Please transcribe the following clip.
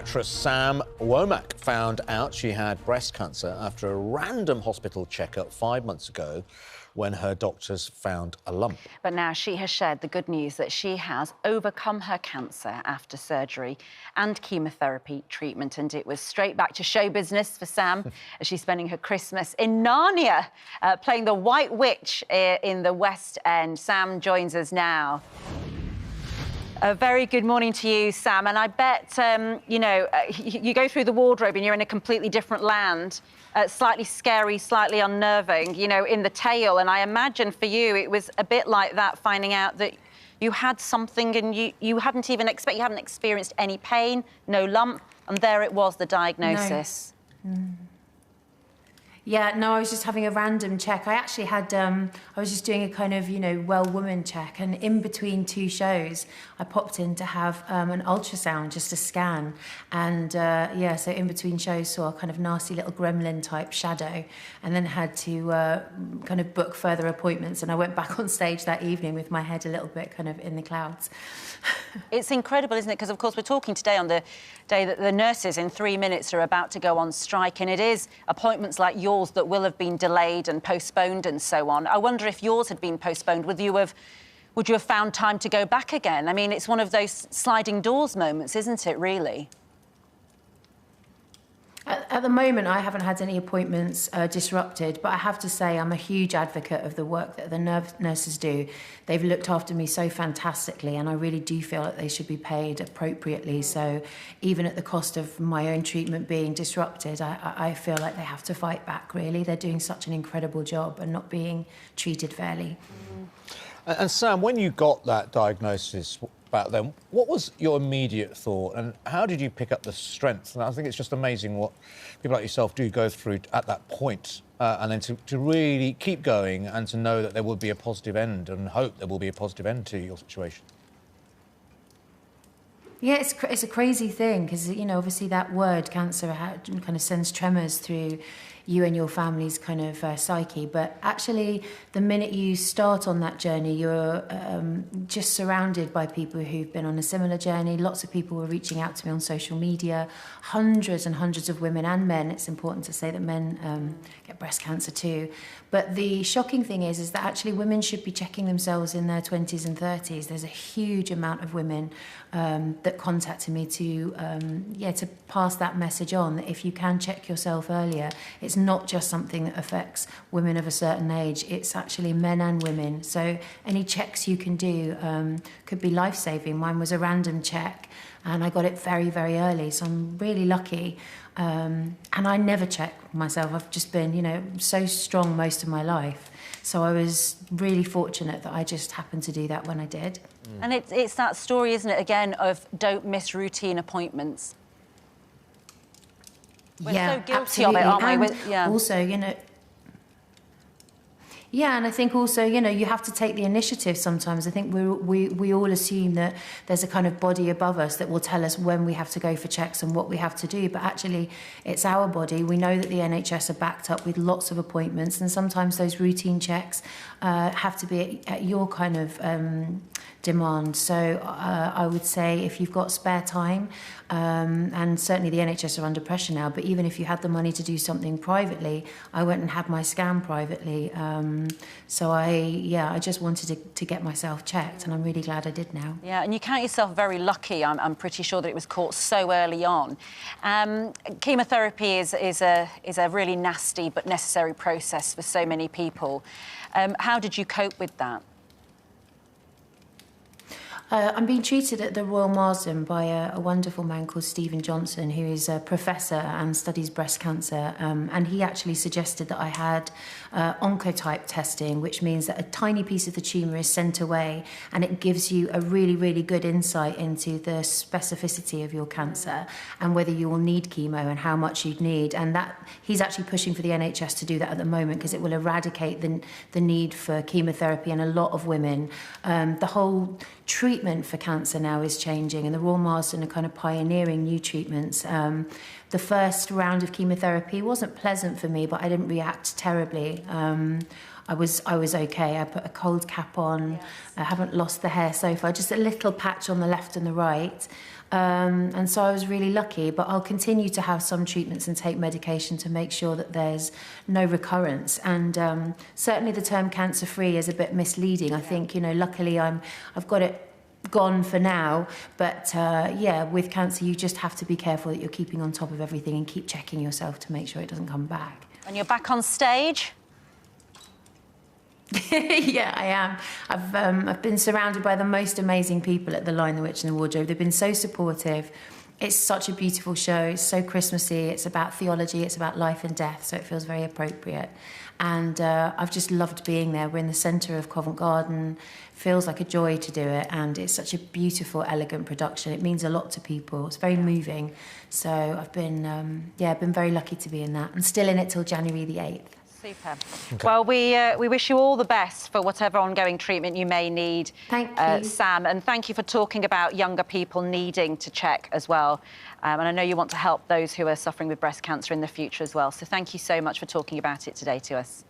Actress Sam Womack found out she had breast cancer after a random hospital checkup 5 months ago when her doctors found a lump. But now she has shared the good news that she has overcome her cancer after surgery and chemotherapy treatment. And it was straight back to show business for Sam as she's spending her Christmas in Narnia, playing the White Witch in the West End. Sam joins us now. A very good morning to you, Sam. And I bet, you go through the wardrobe and you're in a completely different land, slightly scary, slightly unnerving, in the tale. And I imagine for you it was a bit like that, finding out that you had something and you hadn't experienced any pain, no lump, and there it was, the diagnosis. No. Yeah, no, I was just having a random check. I actually had, I was just doing a kind of, well woman check, and in between two shows, I popped in to have an ultrasound, just a scan. And so in between shows, saw a kind of nasty little gremlin type shadow, and then had to kind of book further appointments. And I went back on stage that evening with my head a little bit kind of in the clouds. It's incredible, isn't it? Because, of course, we're talking today on the day that the nurses in 3 minutes are about to go on strike, and it is appointments like yours that will have been delayed and postponed and so on. I wonder if yours had been postponed, would you have found time to go back again? I mean, it's one of those sliding doors moments, isn't it, really? At the moment, I haven't had any appointments disrupted, but I have to say I'm a huge advocate of the work that the nurses do. They've looked after me so fantastically, and I really do feel that they should be paid appropriately. So even at the cost of my own treatment being disrupted, I feel like they have to fight back, really. They're doing such an incredible job and not being treated fairly. And Sam, when you got that diagnosis back then, what was your immediate thought, and how did you pick up the strength? And I think it's just amazing what people like yourself do go through at that point, and then to really keep going and to know that there will be a positive end, and hope there will be a positive end to your situation. Yeah, it's a crazy thing because, obviously that word cancer kind of sends tremors through you and your family's kind of psyche. But actually, the minute you start on that journey, you're just surrounded by people who've been on a similar journey. Lots of people were reaching out to me on social media, hundreds and hundreds of women and men. It's important to say that men get breast cancer too. But the shocking thing is that actually women should be checking themselves in their 20s and 30s. There's a huge amount of women that contacted me to pass that message on, that if you can check yourself earlier, it's not just something that affects women of a certain age, it's actually men and women. So any checks you can do could be life-saving. Mine was a random check, and I got it very, very early, so I'm really lucky. And I never check myself. I've just been, so strong most of my life. So I was really fortunate that I just happened to do that when I did. And it's that story, isn't it, again, of don't miss routine appointments. We're so guilty of it, aren't we? Also, yeah, and I think also, you have to take the initiative sometimes. I think we all assume that there's a kind of body above us that will tell us when we have to go for checks and what we have to do. But actually, it's our body. We know that the NHS are backed up with lots of appointments, and sometimes those routine checks have to be at your kind of demand. So I would say if you've got spare time, and certainly the NHS are under pressure now, but even if you had the money to do something privately, I went and had my scan privately. So I just wanted to get myself checked, and I'm really glad I did now. Yeah, and you count yourself very lucky. I'm pretty sure that it was caught so early on. Chemotherapy is a really nasty but necessary process for so many people. How did you cope with that? I'm being treated at the Royal Marsden by a wonderful man called Stephen Johnson, who is a professor and studies breast cancer. And he actually suggested that I had oncotype testing, which means that a tiny piece of the tumour is sent away, and it gives you a really, really good insight into the specificity of your cancer and whether you will need chemo and how much you'd need. And that he's actually pushing for the NHS to do that at the moment, because it will eradicate the need for chemotherapy in a lot of women. The whole treatment for cancer now is changing, and the Royal Marsden are kind of pioneering new treatments. The first round of chemotherapy wasn't pleasant for me, but I didn't react terribly. I was okay. I put a cold cap on. Yes. I haven't lost the hair so far, just a little patch on the left and the right. And so I was really lucky, but I'll continue to have some treatments and take medication to make sure that there's no recurrence. And certainly the term cancer-free is a bit misleading. I think, you know, luckily I've got it gone for now, but yeah, with cancer you just have to be careful that you're keeping on top of everything and keep checking yourself to make sure it doesn't come back. And you're back on stage? Yeah, I am. I've been surrounded by the most amazing people at The Lion, the Witch and the Wardrobe. They've been so supportive. It's such a beautiful show. It's so Christmassy. It's about theology. It's about life and death, so it feels very appropriate. And I've just loved being there. We're in the centre of Covent Garden. Feels like a joy to do it, and it's such a beautiful, elegant production. It means a lot to people. It's very moving. So I've been, yeah, been very lucky to be in that. I'm still in it till January the 8th. Super. Okay. Well, we wish you all the best for whatever ongoing treatment you may need, thank you. Sam, and thank you for talking about younger people needing to check as well. And I know you want to help those who are suffering with breast cancer in the future as well. So thank you so much for talking about it today to us.